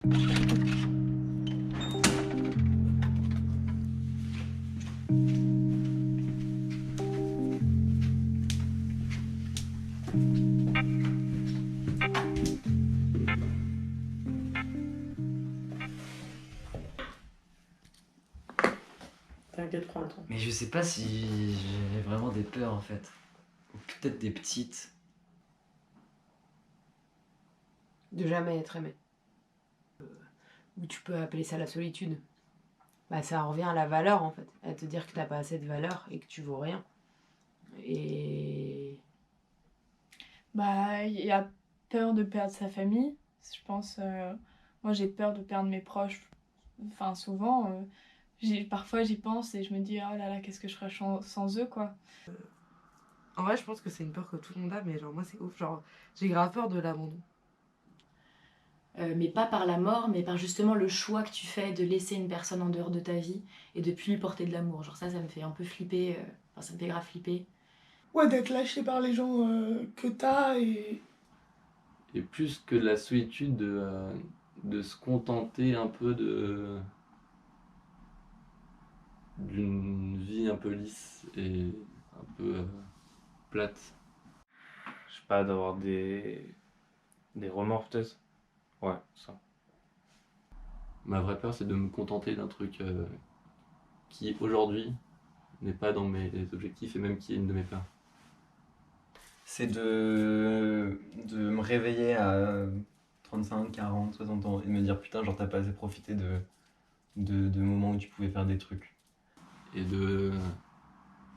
T'inquiète, prends le temps. Mais je sais pas si j'ai vraiment des peurs en fait. Ou peut-être des petites. De jamais être aimé. Ou tu peux appeler ça la solitude. Bah ça revient à la valeur en fait. À te dire que t'as pas assez de valeur et que tu vaux rien. Et... Bah, il y a peur de perdre sa famille, je pense. Moi, j'ai peur de perdre mes proches. Enfin, souvent, parfois j'y pense et je me dis, oh là là, qu'est-ce que je ferais sans eux, quoi. En vrai, je pense que c'est une peur que tout le monde a, mais genre, moi, c'est ouf. Genre, j'ai grave peur de l'abandon. Mais pas par la mort, mais par justement le choix que tu fais de laisser une personne en dehors de ta vie et de plus lui porter de l'amour. Genre ça me fait un peu flipper, enfin ça me fait grave flipper. Ouais, d'être lâché par les gens que t'as et... Et plus que de la solitude, de se contenter un peu d'une vie un peu lisse et un peu plate. Je sais pas, d'avoir des remords peut-être. Ouais, ça. Ma vraie peur, c'est de me contenter d'un truc qui aujourd'hui n'est pas dans mes objectifs et même qui est une de mes peurs. C'est de me réveiller à 35, 40, 60 ans et de me dire putain, genre t'as pas assez profité de moments où tu pouvais faire des trucs. Et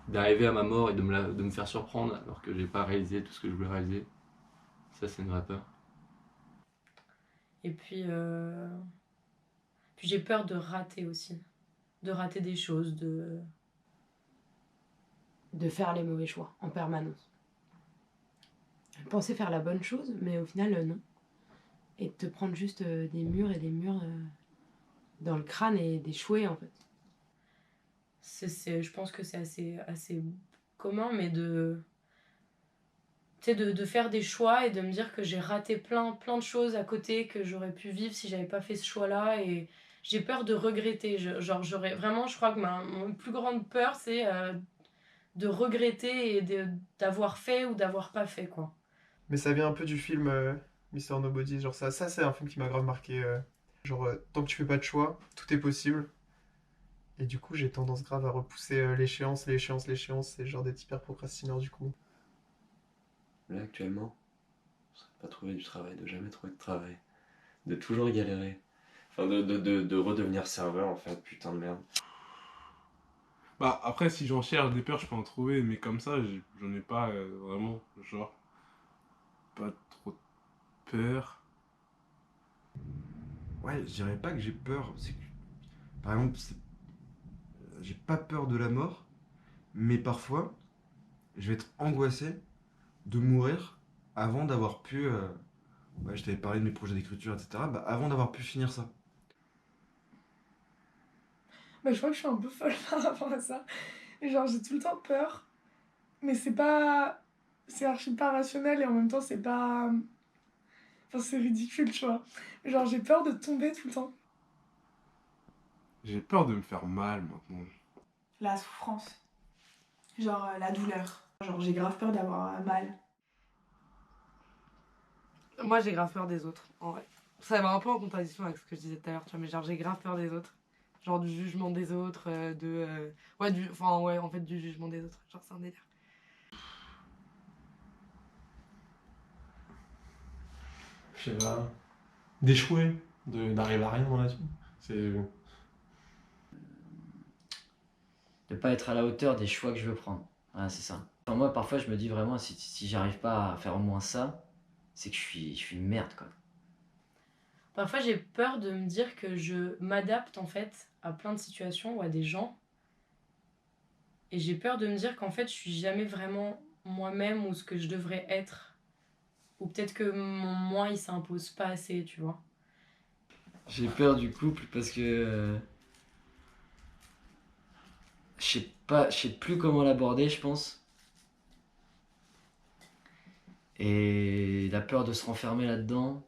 d'arriver à ma mort et de me faire surprendre alors que j'ai pas réalisé tout ce que je voulais réaliser. Ça, c'est une vraie peur. Et puis j'ai peur de rater aussi. De rater des choses, de faire les mauvais choix en permanence. Penser faire la bonne chose, mais au final, non. Et de te prendre juste des murs et des murs dans le crâne et d'échouer, en fait. Je pense que c'est assez commun, mais de faire des choix et de me dire que j'ai raté plein de choses à côté que j'aurais pu vivre si j'avais pas fait ce choix-là. Et j'ai peur de regretter. Je crois que ma plus grande peur, c'est de regretter et d'avoir fait ou d'avoir pas fait, quoi. Mais ça vient un peu du film Mr. Nobody, genre ça c'est un film qui m'a grave marqué. Tant que tu fais pas de choix, tout est possible. Et du coup, j'ai tendance grave à repousser l'échéance, et genre d'être hyper procrastineur du coup. Là, actuellement, c'est pas trouver du travail, de jamais trouver de travail, de toujours galérer. Enfin, de redevenir serveur, en fait, putain de merde. Bah, après, si j'en cherche des peurs, je peux en trouver, mais comme ça, j'en ai pas vraiment, genre, pas trop de peur. Ouais, je dirais pas que j'ai peur. C'est que, par exemple, j'ai pas peur de la mort, mais parfois, je vais être angoissé de mourir avant d'avoir pu. Ouais, je t'avais parlé de mes projets d'écriture, etc. Bah, avant d'avoir pu finir ça. Bah, je crois que je suis un peu folle par rapport à ça. Genre, j'ai tout le temps peur, mais c'est pas. C'est archi pas rationnel et en même temps, c'est pas. Enfin, c'est ridicule, tu vois. Genre, j'ai peur de tomber tout le temps. J'ai peur de me faire mal maintenant. La souffrance. Genre la douleur. Genre j'ai grave peur d'avoir mal. Moi, j'ai grave peur des autres, en vrai. Ça va un peu en contradiction avec ce que je disais tout à l'heure, tu vois, mais genre, j'ai grave peur des autres. Genre du jugement des autres, en fait, du jugement des autres. Genre, c'est un délire. Je sais pas. D'échouer, d'arriver à rien dans la vie. C'est. De pas être à la hauteur des choix que je veux prendre. Voilà, c'est ça. Enfin, moi, parfois, je me dis vraiment, si j'arrive pas à faire au moins ça, c'est que je suis une merde, quoi. Parfois, j'ai peur de me dire que je m'adapte, en fait, à plein de situations ou à des gens. Et j'ai peur de me dire qu'en fait, je suis jamais vraiment moi-même ou ce que je devrais être. Ou peut-être que mon moi, il s'impose pas assez, tu vois. J'ai peur du couple parce que... je sais plus comment l'aborder, je pense. Et la peur de se renfermer là-dedans.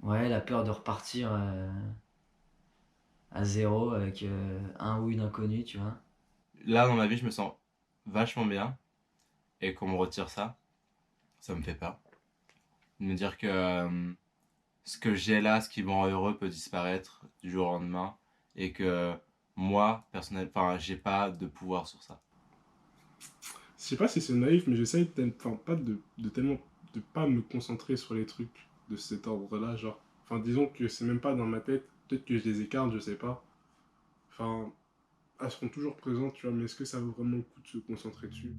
Ouais, la peur de repartir à zéro avec un ou une inconnue, tu vois. Là, dans ma vie, je me sens vachement bien. Et qu'on me retire ça, ça me fait peur. De me dire que ce que j'ai là, ce qui me rend heureux, peut disparaître du jour au lendemain. Et que moi, personnellement, enfin, j'ai pas de pouvoir sur ça. Je sais pas si c'est naïf, mais j'essaye pas de tellement de pas me concentrer sur les trucs de cet ordre-là, genre. Enfin, disons que c'est même pas dans ma tête, peut-être que je les écarte, je sais pas. Enfin, elles seront toujours présentes, tu vois, mais est-ce que ça vaut vraiment le coup de se concentrer dessus?